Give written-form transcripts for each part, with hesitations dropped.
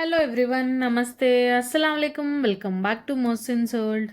Hello everyone, నమస్తే, అస్సలాముఅలైకుం. Welcome back to Mohsin's world.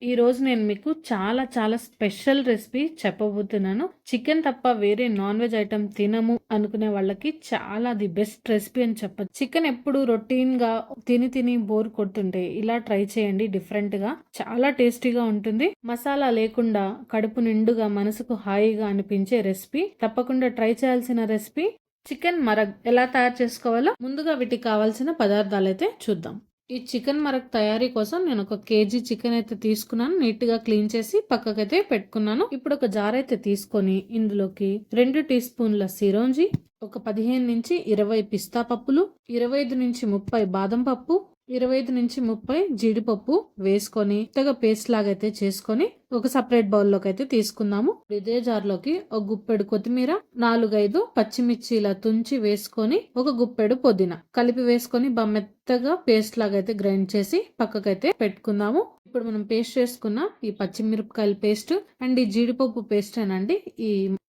ఈరోజు నేను మీకు చాలా చాలా స్పెషల్ రెసిపీ చెప్పబోతున్నాను. చికెన్ తప్ప వేరే నాన్ వెజ్ ఐటమ్ తినము అనుకునే వాళ్ళకి చాలా ది బెస్ట్ రెసిపీ అని చెప్పచ్చు. చికెన్ ఎప్పుడు రొటీన్ గా తిని తిని బోర్ కొడుతుంటే ఇలా ట్రై చేయండి. డిఫరెంట్ గా చాలా టేస్టీగా ఉంటుంది. మసాలా లేకుండా కడుపు నిండుగా మనసుకు హాయిగా అనిపించే రెసిపీ. తప్పకుండా ట్రై చేయాల్సిన రెసిపీ చికెన్ మరగ్. ఎలా తయారు చేసుకోవాలో ముందుగా వీటికి కావాల్సిన పదార్థాలు అయితే చూద్దాం. ఈ చికెన్ మరగ్ తయారీ కోసం నేను ఒక కేజీ చికెన్ అయితే తీసుకున్నాను. నీట్ గా క్లీన్ చేసి పక్కకైతే పెట్టుకున్నాను. ఇప్పుడు ఒక జార్ అయితే తీసుకొని ఇందులోకి 2 టీ స్పూన్ల సిరోంజి, ఒక 15 నుంచి 20 పిస్తా పప్పులు, 25 నుంచి 30 బాదం పప్పు, 25 నుంచి 30 జీడిపప్పు వేసుకొని మెత్తగా పేస్ట్ లాగైతే చేసుకొని ఒక సపరేట్ బౌల్లోకి అయితే తీసుకుందాము. ఇదే జార్లోకి ఒక గుప్పెడు కొత్తిమీర, 4-5 పచ్చిమిర్చి ఇలా తుంచి వేసుకొని ఒక గుప్పెడు పుదీనా కలిపి వేసుకొని మెత్తగా పేస్ట్ లాగైతే గ్రైండ్ చేసి పక్కకైతే పెట్టుకుందాము. ఇప్పుడు మనం పేస్ట్ చేసుకున్న ఈ పచ్చిమిరపకాయల పేస్ట్ అండ్ ఈ జీడిపప్పు పేస్ట్ అనండి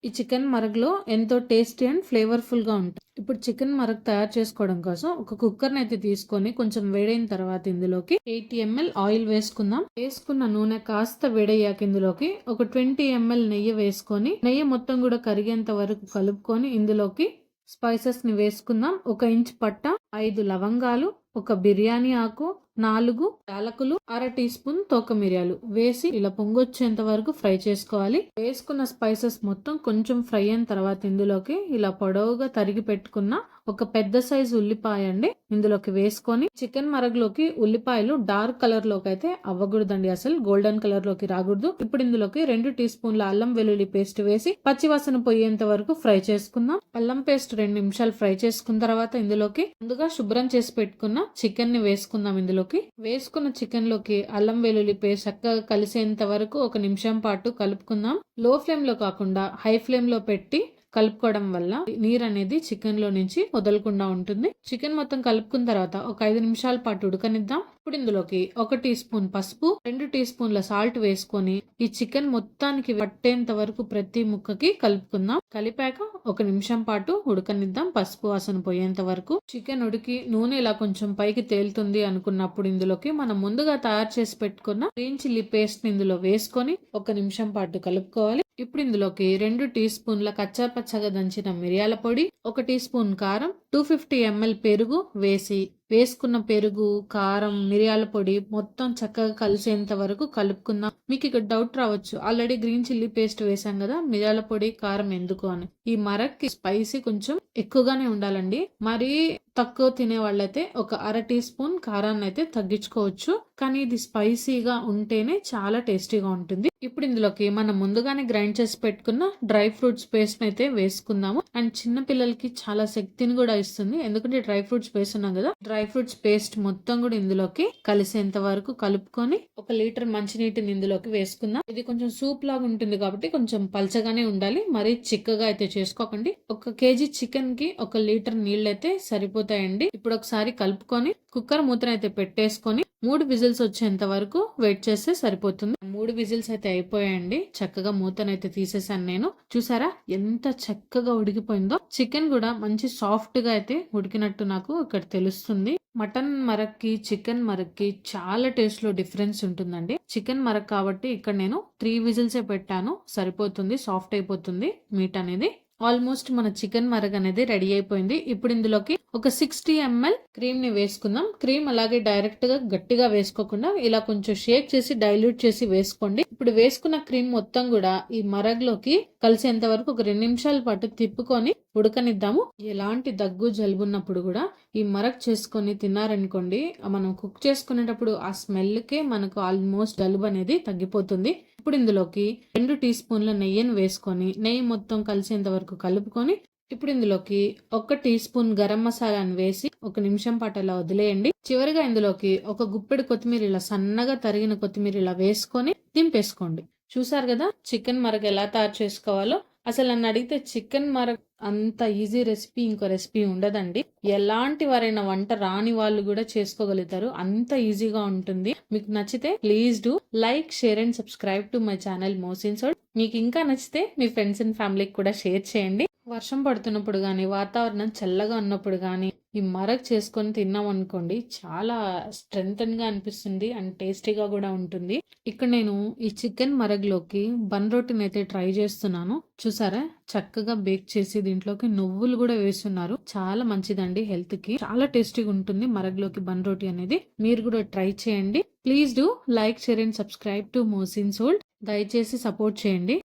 ఈ చికెన్ మరగ్లో ఎంతో టేస్టీ అండ్ ఫ్లేవర్ఫుల్ గా ఉంటుంది. ఇప్పుడు చికెన్ మరగ్ తయారు చేసుకోవడం కోసం ఒక కుక్కర్ అయితే తీసుకొని కొంచెం వేడైన తర్వాత ఇందులోకి 80 ml ఆయిల్ వేసుకుందాం. వేసుకున్న నూనె కాస్త వేడయ్యాక ఇందులోకి ఒక 20 ml నెయ్యి వేసుకొని నెయ్యి మొత్తం కూడా కరిగేంత వరకు కలుపుకొని ఇందులోకి స్పైసెస్ ని వేసుకుందాం. 1 ఇంచ్ పట్ట, 5 లవంగాలు, ఒక బిర్యానీ ఆకు, 4 యాలకులు, 1/2 టీ స్పూన్ తోక మిరియాలు వేసి ఇలా పొంగొచ్చేంత వరకు ఫ్రై చేసుకోవాలి. వేసుకున్న స్పైసెస్ మొత్తం కొంచెం ఫ్రై అయిన తర్వాత ఇందులోకి ఇలా పొడవుగా తరిగి పెట్టుకున్న ఒక పెద్ద సైజు ఉల్లిపాయ అండి ఇందులోకి వేసుకొని చికెన్ మరగ్లోకి ఉల్లిపాయలు డార్క్ కలర్ లోకి అయితే అవ్వకూడదండి, అసలు గోల్డెన్ కలర్ లోకి రాకూడదు. ఇప్పుడు ఇందులోకి 2 టీ స్పూన్ల అల్లం వెల్లుల్లి పేస్ట్ వేసి పచ్చివాసన పోయేంత వరకు ఫ్రై చేసుకుందాం. అల్లం పేస్ట్ 2 నిమిషాలు ఫ్రై చేసుకున్న తర్వాత ఇందులోకి ముందుగా శుభ్రం చేసి పెట్టుకున్న చికెన్ ని వేసుకుందాం. ఇందులోకి వేసుకున్న చికెన్ లోకి అల్లం వెల్లుల్లి పేస్ట్ చక్కగా కలిసేంత వరకు 1 నిమిషం పాటు కలుపుకుందాం. లో ఫ్లేమ్ లో కాకుండా హై ఫ్లేమ్ లో పెట్టి కలుపుకోవడం వల్ల నీరు అనేది చికెన్ లో నుంచి వదలకుండా ఉంటుంది. చికెన్ మొత్తం కలుపుకున్న తర్వాత ఒక 5 నిమిషాల పాటు ఉడకనిద్దాం. ఇప్పుడు ఇందులోకి 1 టీ స్పూన్ పసుపు, 2 టీ స్పూన్ల సాల్ట్ వేసుకొని ఈ చికెన్ మొత్తానికి పట్టేంత వరకు ప్రతి ముక్కకి కలుపుకుందాం. కలిపాక 1 నిమిషం పాటు ఉడకనిద్దాం, పసుపు వాసన పోయేంత వరకు. చికెన్ ఉడికి నూనె ఇలా కొంచెం పైకి తేలుతుంది అనుకున్నప్పుడు ఇందులోకి మనం ముందుగా తయారు చేసి పెట్టుకున్న గ్రీన్ చిల్లీ పేస్ట్ ని ఇందులో వేసుకొని 1 నిమిషం పాటు కలుపుకోవాలి. ఇప్పుడు ఇందులోకి 2 టీ స్పూన్ల కచ్చాపచ్చగా దంచిన మిరియాల పొడి, 1 టీ స్పూన్ కారం, 250 ml పెరుగు వేసుకున్న పెరుగు, కారం, మిరియాల పొడి మొత్తం చక్కగా కలిసేంత వరకు కలుపుకుందాం. మీకు ఇక్కడ డౌట్ రావచ్చు, ఆల్రెడీ గ్రీన్ చిల్లీ పేస్ట్ వేసాం కదా, మిరియాల పొడి కారం ఎందుకు అని. ఈ మరక్కి స్పైసీ కొంచెం ఎక్కువగానే ఉండాలండి. మరీ తక్కువ తినే వాళ్ళైతే ఒక 1/2 టీ స్పూన్ కారాన్ని అయితే తగ్గించుకోవచ్చు, కానీ ఇది స్పైసీగా ఉంటేనే చాలా టేస్టీగా ఉంటుంది. ఇప్పుడు ఇందులోకి మనం ముందుగానే గ్రైండ్ చేసి పెట్టుకున్న డ్రై ఫ్రూట్స్ పేస్ట్ అయితే వేసుకుందాము. అండ్ చిన్న పిల్లలకి చాలా శక్తిని కూడా ఇస్తుంది, ఎందుకంటే డ్రై ఫ్రూట్స్ వేస్తున్నాం కదా. డ్రై ఫ్రూట్స్ పేస్ట్ మొత్తం కూడా ఇందులోకి కలిసేంత వరకు కలుపుకొని 1 లీటర్ మంచినీటిని ఇందులోకి వేసుకుందాం. ఇది కొంచెం సూప్ లాగా ఉంటుంది కాబట్టి కొంచెం పల్చగానే ఉండాలి, మరీ చిక్కగా అయితే చేసుకోకండి. 1 కేజీ చికెన్ కి 1 లీటర్ నీళ్ళు అయితే సరిపోతాయండి. ఇప్పుడు ఒకసారి కలుపుకొని కుక్కర్ మూతనైతే పెట్టేసుకొని 3 విజిల్స్ వచ్చేంత వరకు వెయిట్ చేస్తే సరిపోతుంది. 3 విజిల్స్ అయితే అయిపోయాయండి. చక్కగా మూతనైతే తీసేసాను నేను. చూసారా ఎంత చక్కగా ఉడికిపోయిందో. చికెన్ కూడా మంచి సాఫ్ట్ గా అయితే ఉడికినట్టు నాకు ఇక్కడ తెలుస్తుంది. మటన్ మరక్కి చికెన్ మరక్కి చాలా టేస్ట్ లో డిఫరెన్స్ ఉంటుందండి. చికెన్ మరక్ కాబట్టి ఇక్కడ నేను 3 విజిల్సే పెట్టాను, సరిపోతుంది, సాఫ్ట్ అయిపోతుంది మీట్ అనేది. ఆల్మోస్ట్ మన చికెన్ మరగ్ అనేది రెడీ అయిపోయింది. ఇప్పుడు ఇందులోకి ఒక 60 ml క్రీమ్ ని వేసుకుందాం. క్రీమ్ అలాగే డైరెక్ట్ గా గట్టిగా వేసుకోకుండా ఇలా కొంచెం షేక్ చేసి డైల్యూట్ చేసి వేసుకోండి. ఇప్పుడు వేసుకున్న క్రీమ్ మొత్తం కూడా ఈ మరగ్ లోకి కలిసేంత వరకు ఒక 2 నిమిషాల పాటు తిప్పుకొని ఉడకనిద్దాము. ఎలాంటి దగ్గు జలుబున్నప్పుడు కూడా ఈ మరగ్ చేసుకొని తిన్నారనుకోండి, మనం కుక్ చేసుకునేటప్పుడు ఆ స్మెల్ కే మనకు ఆల్మోస్ట్ జలుబు అనేది తగ్గిపోతుంది. ఇప్పుడు ఇందులోకి 2 టీ స్పూన్ల నెయ్యిని వేసుకొని నెయ్యి మొత్తం కలిసేంత వరకు కలుపుకొని ఇప్పుడు ఇందులోకి 1 టీ స్పూన్ గరం మసాలాను వేసి 1 నిమిషం పాటు అలా వదిలేయండి. చివరిగా ఇందులోకి 1 గుప్పెడు కొత్తిమీర ఇలా సన్నగా తరిగిన కొత్తిమీర ఇలా వేసుకొని దింపేసుకోండి. చూసారు కదా చికెన్ మరగ ఎలా తయారు చేసుకోవాలో. అసలు నన్ను అడిగితే చికెన్ మరగ అంత ఈజీ రెసిపీ ఇంకో రెసిపీ ఉండదండి. ఎలాంటి వారైనా వంట రాని వాళ్ళు కూడా చేసుకోగలుగుతారు, అంత ఈజీగా ఉంటుంది. మీకు నచ్చితే please do like, share and subscribe to my channel Mohsin's world. మీకు ఇంకా నచ్చితే మీ ఫ్రెండ్స్ అండ్ ఫ్యామిలీకి కూడా షేర్ చేయండి. వర్షం పడుతున్నప్పుడు గానీ, వాతావరణం చల్లగా ఉన్నప్పుడు గానీ, ఈ మరగ్ చేసుకొని తిన్నామనుకోండి చాలా స్ట్రెంథెన్‌గా అనిపిస్తుంది. అండ్ టేస్టీగా గూడా ఉంటుంది. ఇక్కడ నేను ఈ చికెన్ మరగ్‌లోకి బన్ రోటీనైతే ట్రై చేస్తున్నాను. చూసారా? చక్కగా బేక్ చేసి దీంట్లోకి నువ్వులు గూడా వేసున్నారు. చాలా మంచిదండి హెల్త్‌కి. చాలా టేస్టీగా ఉంటుంది మరగ్‌లోకి బన్ రోటీ అనేది. మీరు గూడా ట్రై చేయండి. Please do like, share and subscribe to Mohsin's world. దయచేసి సపోర్ట్ చేయండి.